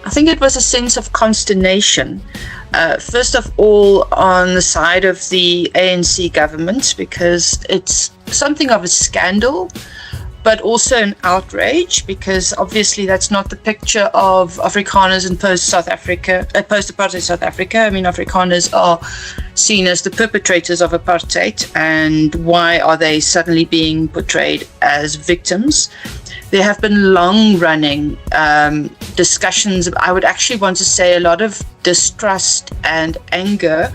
I think it was a sense of consternation. First of all, on the side of the ANC government, because it's something of a scandal, but also an outrage, because obviously that's not the picture of Afrikaners in post-apartheid South Africa. I mean, Afrikaners are seen as the perpetrators of apartheid, and why are they suddenly being portrayed as victims? There have been long-running discussions. I would actually want to say a lot of distrust and anger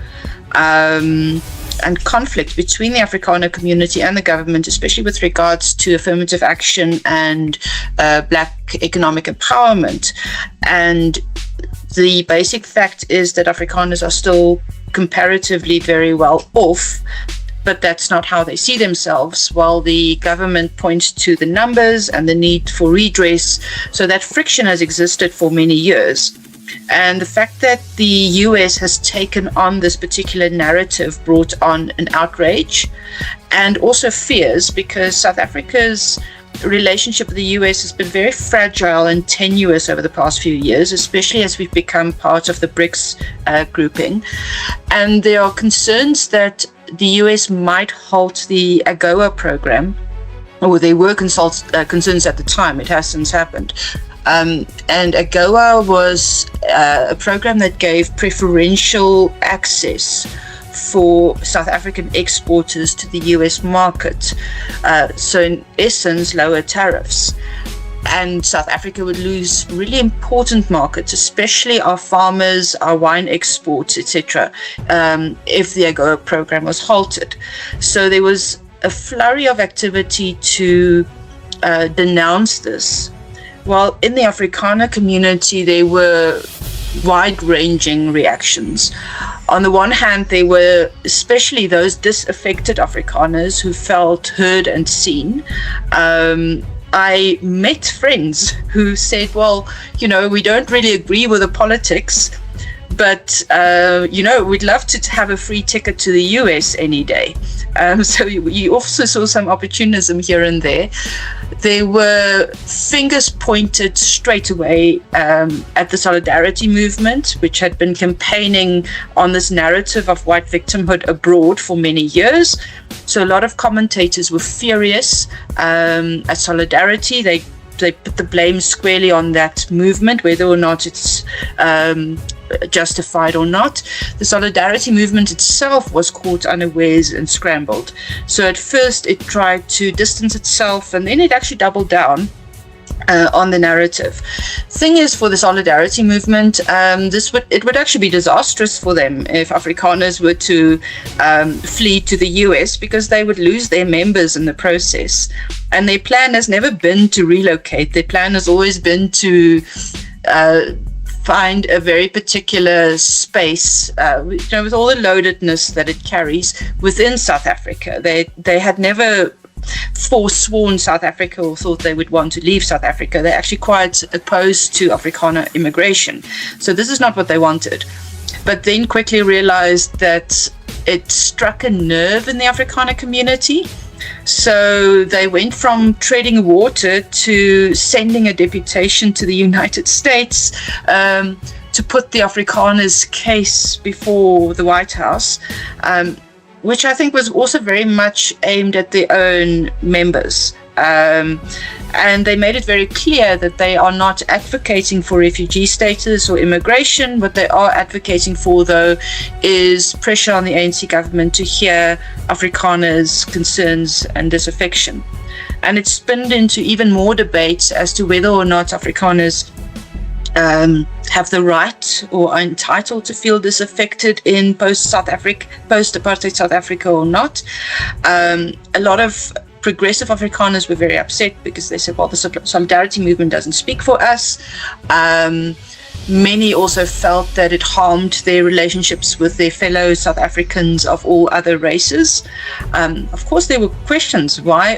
and conflict between the Afrikaner community and the government, especially with regards to affirmative action and Black economic empowerment. And the basic fact is that Afrikaners are still comparatively very well off, but that's not how they see themselves, while the government points to the numbers and the need for redress. So that friction has existed for many years. And the fact that the US has taken on this particular narrative brought on an outrage and also fears, because South Africa's relationship with the US has been very fragile and tenuous over the past few years, especially as we've become part of the BRICS grouping. And there are concerns that the US might halt the AGOA program, or there were concerns at the time. It has since happened. And AGOA was a program that gave preferential access for South African exporters to the US market. So in essence, lower tariffs. And South Africa would lose really important markets, especially our farmers, our wine exports, etc., if the AGOA program was halted. So there was a flurry of activity to denounce this. While in the Afrikaner community, there were wide-ranging reactions. On the one hand, there were especially those disaffected Afrikaners who felt heard and seen. I met friends who said, well, we don't really agree with the politics, but, we'd love to have a free ticket to the US any day. So you also saw some opportunism here and there. There were fingers pointed straight away at the Solidarity movement, which had been campaigning on this narrative of white victimhood abroad for many years. So a lot of commentators were furious at Solidarity. They put the blame squarely on that movement, whether or not it's justified or not. The Solidarity movement itself was caught unawares and scrambled. So at first it tried to distance itself, and then it actually doubled down on the narrative. Thing is, for the Solidarity movement, it would actually be disastrous for them if Afrikaners were to flee to the US, because they would lose their members in the process. And their plan has never been to relocate. Their plan has always been to find a very particular space, with all the loadedness that it carries within South Africa. They had never forsworn South Africa or thought they would want to leave South Africa. They're actually quite opposed to Afrikaner immigration. So this is not what they wanted. But then quickly realized that it struck a nerve in the Afrikaner community. So they went from treading water to sending a deputation to the United States to put the Afrikaners' case before the White House, which I think was also very much aimed at their own members. And they made it very clear that they are not advocating for refugee status or immigration. What they are advocating for, though, is pressure on the ANC government to hear Afrikaners' concerns and disaffection. And it spinned into even more debates as to whether or not Afrikaners have the right or are entitled to feel disaffected in post-apartheid South Africa or not. A lot of progressive Afrikaners were very upset because they said, well, the Solidarity movement doesn't speak for us. Many also felt that it harmed their relationships with their fellow South Africans of all other races. Of course, there were questions. Why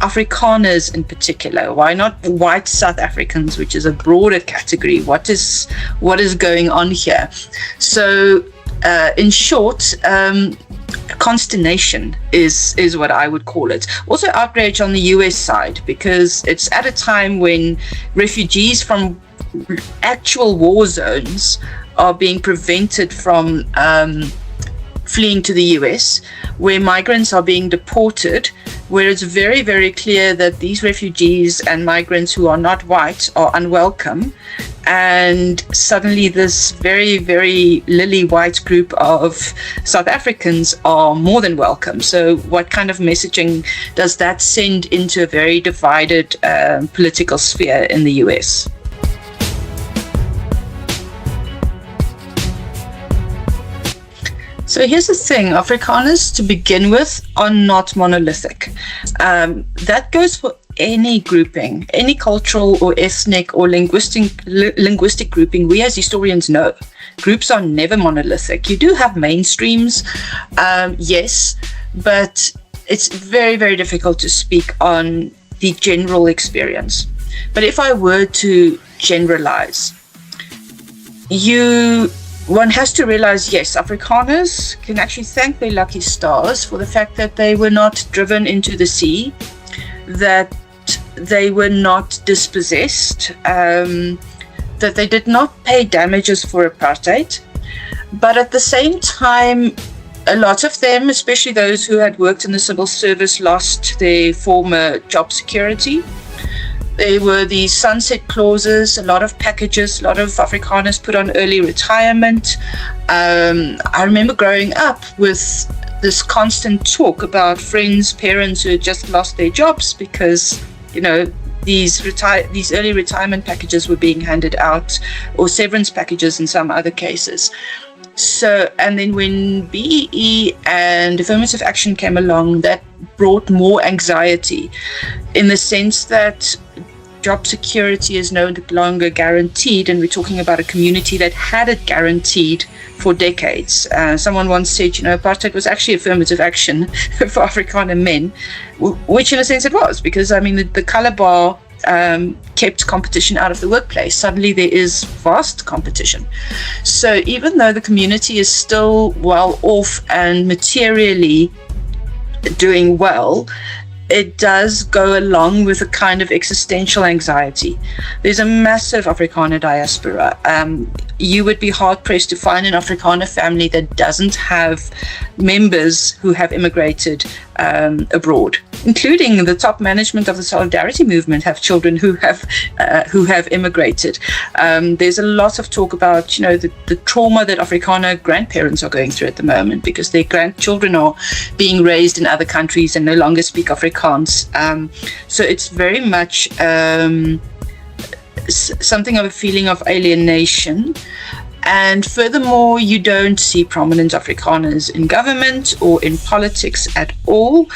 Afrikaners in particular? Why not white South Africans, which is a broader category? What is going on here? So, in short, consternation is what I would call it. Also outrage on the US side, because it's at a time when refugees from actual war zones are being prevented from fleeing to the US, where migrants are being deported, where it's very, very clear that these refugees and migrants who are not white are unwelcome. And suddenly this very, very lily white group of South Africans are more than welcome. So what kind of messaging does that send into a very divided political sphere in the US? So here's the thing, Afrikaners to begin with are not monolithic. That goes for any grouping, any cultural or ethnic or linguistic grouping. We as historians know groups are never monolithic. You do have mainstreams, yes, but it's very, very difficult to speak on the general experience. But if I were to generalize, one has to realize, yes, Afrikaners can actually thank their lucky stars for the fact that they were not driven into the sea, that they were not dispossessed, that they did not pay damages for apartheid. But at the same time, a lot of them, especially those who had worked in the civil service, lost their former job security. There were these sunset clauses, a lot of packages, a lot of Afrikaners put on early retirement. I remember growing up with this constant talk about friends, parents who had just lost their jobs because, these early retirement packages were being handed out, or severance packages in some other cases. So, and then when BEE and affirmative action came along, that brought more anxiety in the sense that job security is no longer guaranteed, and we're talking about a community that had it guaranteed for decades. Someone once said, apartheid was actually affirmative action for Afrikaner men, which in a sense it was, because the color bar kept competition out of the workplace. Suddenly there is vast competition. So even though the community is still well off and materially doing well, it does go along with a kind of existential anxiety. There's a massive Afrikaner diaspora. You would be hard-pressed to find an Afrikaner family that doesn't have members who have immigrated abroad, including the top management of the Solidarity Movement have children who have immigrated. There's a lot of talk about, the trauma that Afrikaner grandparents are going through at the moment because their grandchildren are being raised in other countries and no longer speak Afrikaans. So it's very much something of a feeling of alienation. And furthermore, you don't see prominent Afrikaners in government or in politics at all.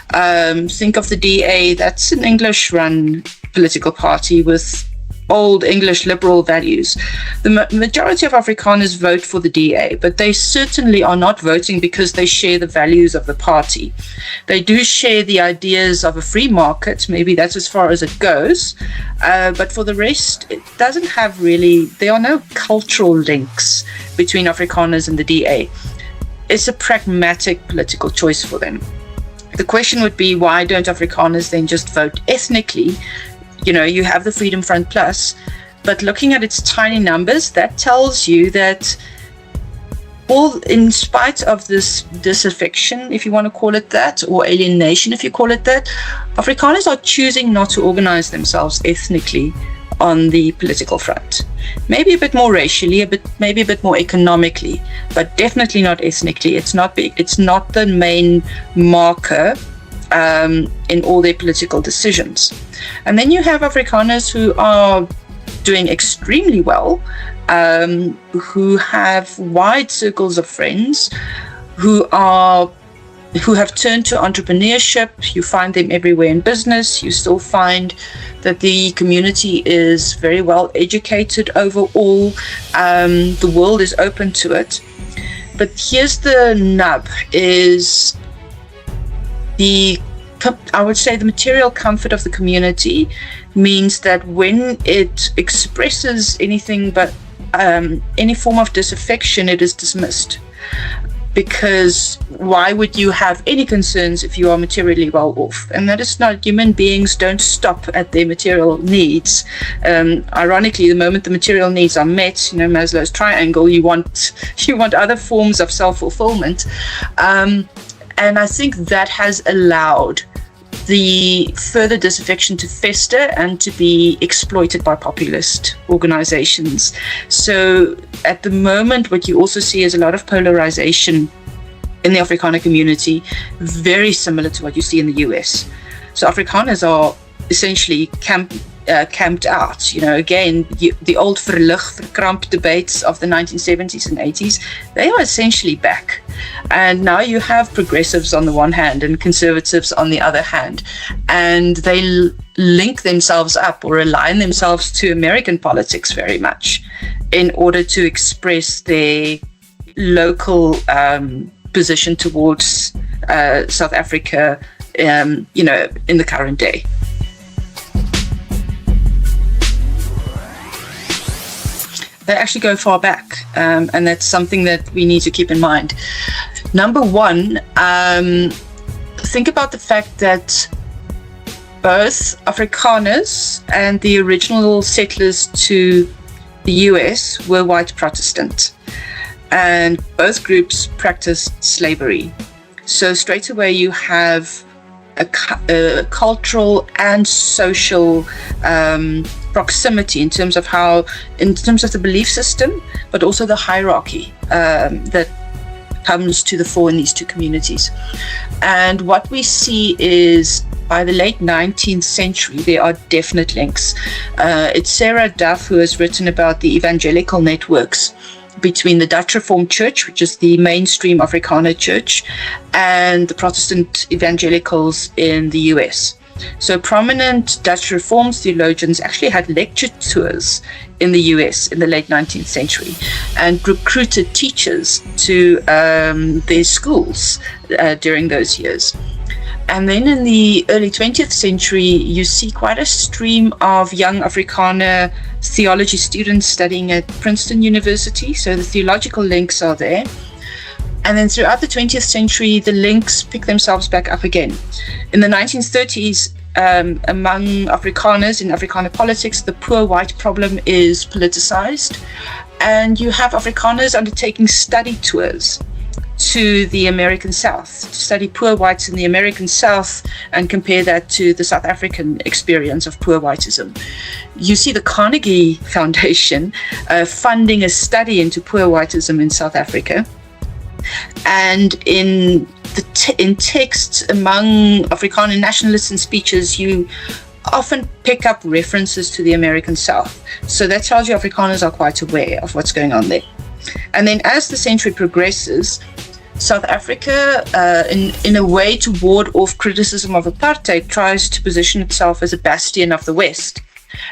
Think of the DA, that's an English-run political party with old English liberal values. The majority of Afrikaners vote for the DA, but they certainly are not voting because they share the values of the party. They do share the ideas of a free market, maybe that's as far as it goes, but for the rest, it doesn't have really, there are no cultural links between Afrikaners and the DA. It's a pragmatic political choice for them. The question would be, why don't Afrikaners then just vote ethnically? You have the Freedom Front Plus, but looking at its tiny numbers, that tells you that in spite of this disaffection, if you want to call it that, or alienation, if you call it that, Afrikaners are choosing not to organize themselves ethnically on the political front. Maybe a bit more racially, maybe a bit more economically, but definitely not ethnically. It's not the main marker in all their political decisions. And then you have Afrikaners who are doing extremely well, who have wide circles of friends, who have turned to entrepreneurship. You find them everywhere in business. You still find that the community is very well educated overall. The world is open to it. But here's the nub, is I would say the material comfort of the community means that when it expresses anything but any form of disaffection, it is dismissed. because why would you have any concerns if you are materially well off? And that is not, human beings don't stop at their material needs. Ironically, the moment the material needs are met, Maslow's triangle, you want other forms of self-fulfillment. And I think that has allowed the further disaffection to fester and to be exploited by populist organizations. So at the moment, what you also see is a lot of polarization in the Afrikaner community, very similar to what you see in the US. So Afrikaners are essentially camped out. Again, the old verkramp debates of the 1970s and 80s, they are essentially back. And now you have progressives on the one hand and conservatives on the other hand. And they link themselves up or align themselves to American politics very much in order to express their local position towards South Africa, in the current day. They actually go far back, and that's something that we need to keep in mind. Number one, think about the fact that both Afrikaners and the original settlers to the US were white Protestant, and both groups practiced slavery. So straight away you have a cultural and social proximity in terms of the belief system, but also the hierarchy that comes to the fore in these two communities. And what we see is by the late 19th century, there are definite links. It's Sarah Duff who has written about the evangelical networks between the Dutch Reformed Church, which is the mainstream Afrikaner church, and the Protestant evangelicals in the US. So prominent Dutch Reformed theologians actually had lecture tours in the US in the late 19th century and recruited teachers to their schools during those years. And then in the early 20th century, you see quite a stream of young Afrikaner theology students studying at Princeton University. So the theological links are there. And then throughout the 20th century, the links pick themselves back up again. In the 1930s, among Afrikaners in Afrikaner politics, the poor white problem is politicized. And you have Afrikaners undertaking study tours to the American South, to study poor whites in the American South and compare that to the South African experience of poor whiteism. You see the Carnegie Foundation funding a study into poor whiteism in South Africa. And in texts among Afrikaner nationalists and speeches, you often pick up references to the American South. So that tells you Afrikaners are quite aware of what's going on there. And then as the century progresses, South Africa, in a way to ward off criticism of apartheid, tries to position itself as a bastion of the West.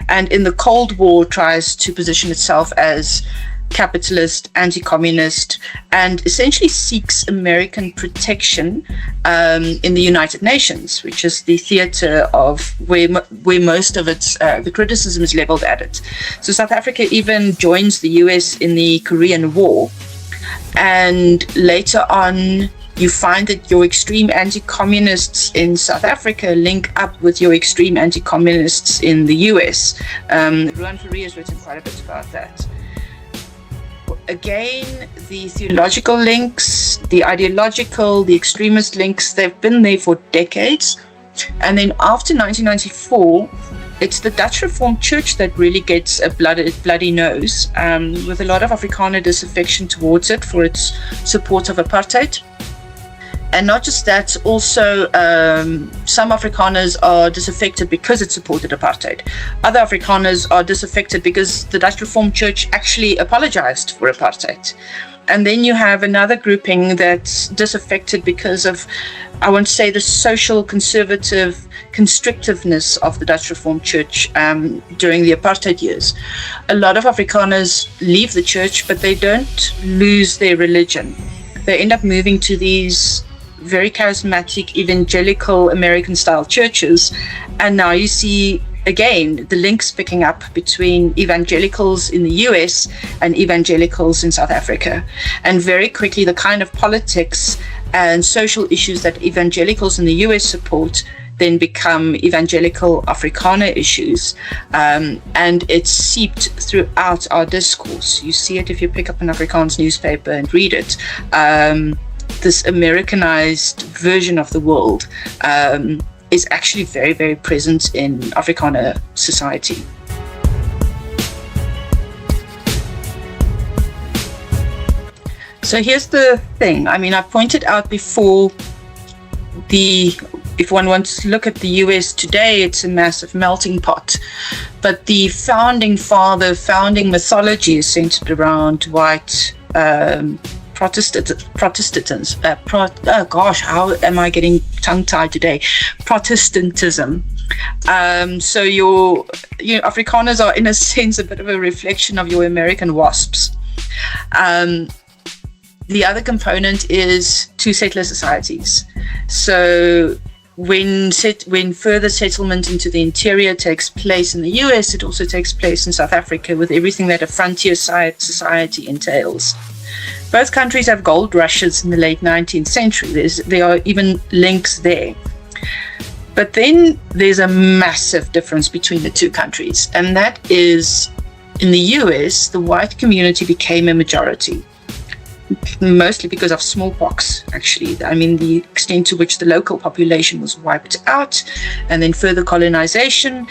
And in the Cold War, tries to position itself as capitalist, anti-communist, and essentially seeks American protection in the United Nations, which is the theater of where most of its the criticism is leveled at it. So South Africa even joins the US in the Korean War, and later on you find that your extreme anti-communists in South Africa link up with your extreme anti-communists in the US. Roland Fourie has written quite a bit about that. Again, the theological links, the ideological, the extremist links, they've been there for decades. And then after 1994, it's the Dutch Reformed Church that really gets a bloody nose, with a lot of Afrikaner disaffection towards it for its support of apartheid. And not just that, also some Afrikaners are disaffected because it supported apartheid. Other Afrikaners are disaffected because the Dutch Reformed Church actually apologized for apartheid. And then you have another grouping that's disaffected because of, I want to say, the social conservative constrictiveness of the Dutch Reformed Church during the apartheid years. A lot of Afrikaners leave the church, but they don't lose their religion. They end up moving to these very charismatic evangelical American style churches, and now you see again, the links picking up between evangelicals in the US and evangelicals in South Africa. And very quickly, the kind of politics and social issues that evangelicals in the US support then become evangelical Afrikaner issues. And it's seeped throughout our discourse. You see it if you pick up an Afrikaans newspaper and read it. This Americanized version of the world is actually very, very present in Afrikaner society. So here's the thing. I mean, I pointed out before, if one wants to look at the US today, it's a massive melting pot. But the founding mythology is centered around white Protestants. How am I getting tongue-tied today? Protestantism. So your Afrikaners are, in a sense, a bit of a reflection of your American WASPs. The other component is two settler societies. So when further settlement into the interior takes place in the US, it also takes place in South Africa, with everything that a frontier society entails. Both countries have gold rushes in the late 19th century. There are even links there. But then there's a massive difference between the two countries, and that is, in the US, the white community became a majority, mostly because of smallpox, actually. I mean, the extent to which the local population was wiped out, and then further colonization.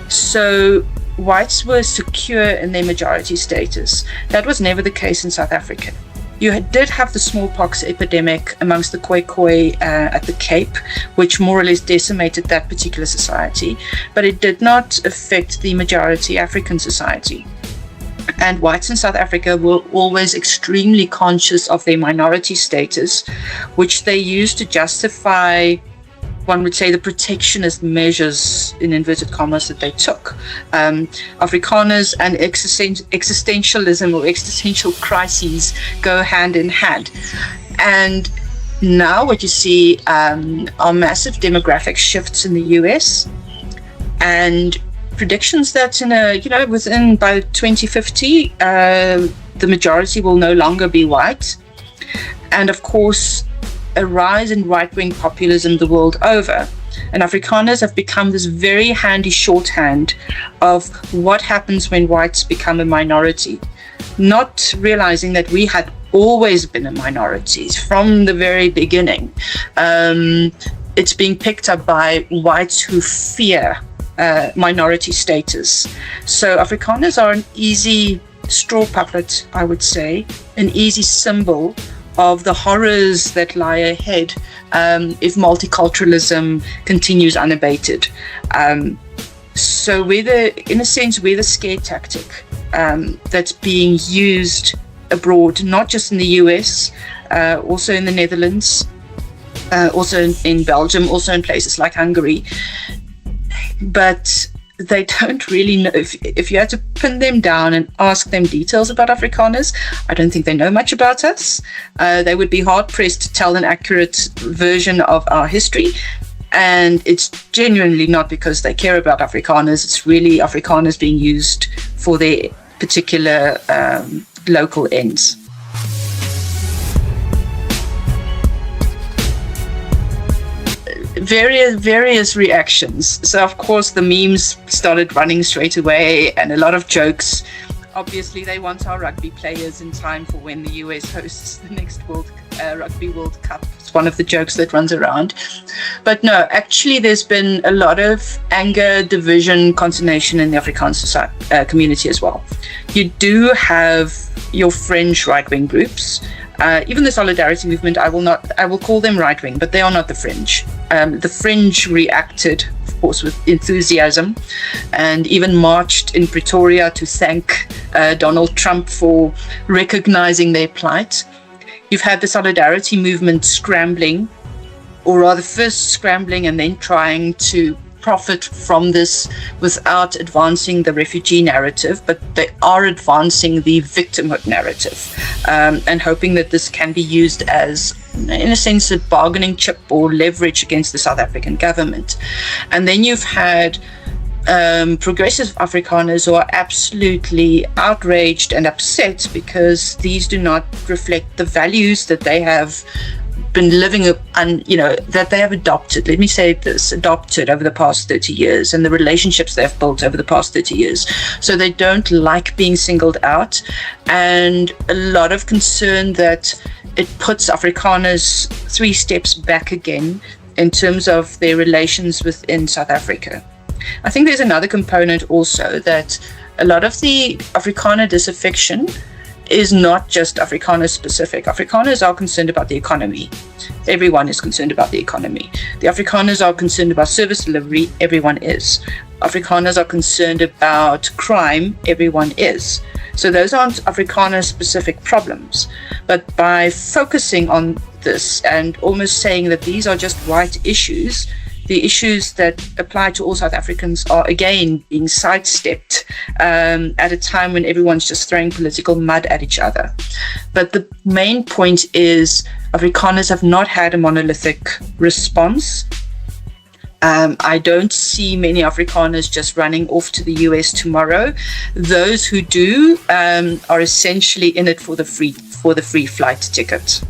So whites were secure in their majority status. That was never the case in South Africa. You did have the smallpox epidemic amongst the Khoikhoi at the Cape, which more or less decimated that particular society, but it did not affect the majority African society. And whites in South Africa were always extremely conscious of their minority status, which they used to justify, one would say, the protectionist measures, in inverted commas, that they took. Afrikaners and existentialism or existential crises go hand in hand. And now what you see are massive demographic shifts in the US, and predictions that within by 2050, the majority will no longer be white. And of course, a rise in right-wing populism the world over. And Afrikaners have become this very handy shorthand of what happens when whites become a minority, not realizing that we had always been a minority from the very beginning. It's being picked up by whites who fear minority status. So Afrikaners are an easy straw puppet, I would say, an easy symbol of the horrors that lie ahead if multiculturalism continues unabated. So we're the scare tactic that's being used abroad, not just in the US, also in the Netherlands, also in Belgium, also in places like Hungary. But they don't really know. If you had to pin them down and ask them details about Afrikaners, I don't think they know much about us. They would be hard-pressed to tell an accurate version of our history. And it's genuinely not because they care about Afrikaners. It's really Afrikaners being used for their particular local ends. Various reactions. So of course the memes started running straight away, and a lot of jokes. Obviously they want our rugby players in time for when the US hosts the next Rugby World Cup. It's one of the jokes that runs around. But no, actually there's been a lot of anger, division, consternation in the Afrikaans community as well. You do have your fringe right-wing groups. Even the Solidarity Movement, I will call them right-wing, but they are not the fringe. The fringe reacted, of course, with enthusiasm, and even marched in Pretoria to thank Donald Trump for recognizing their plight. You've had the Solidarity Movement scrambling, or rather first scrambling and then trying to profit from this without advancing the refugee narrative, but they are advancing the victimhood narrative, and hoping that this can be used as, in a sense, a bargaining chip or leverage against the South African government. And then you've had progressive Afrikaners who are absolutely outraged and upset because these do not reflect the values that they have been living that they have adopted over the past 30 years, and the relationships they've built over the past 30 years. So they don't like being singled out, and a lot of concern that it puts Afrikaners 3 steps back again in terms of their relations within South Africa. I think there's another component also, that a lot of the Afrikaner disaffection is not just Afrikaner specific. Afrikaners are concerned about the economy. Everyone is concerned about the economy. The Afrikaners are concerned about service delivery. Everyone is. Afrikaners are concerned about crime. Everyone is. So those aren't Afrikaner specific problems. But by focusing on this and almost saying that these are just white issues, the issues that apply to all South Africans are again being sidestepped at a time when everyone's just throwing political mud at each other. But the main point is Afrikaners have not had a monolithic response. I don't see many Afrikaners just running off to the US tomorrow. Those who do are essentially in it for the free flight ticket.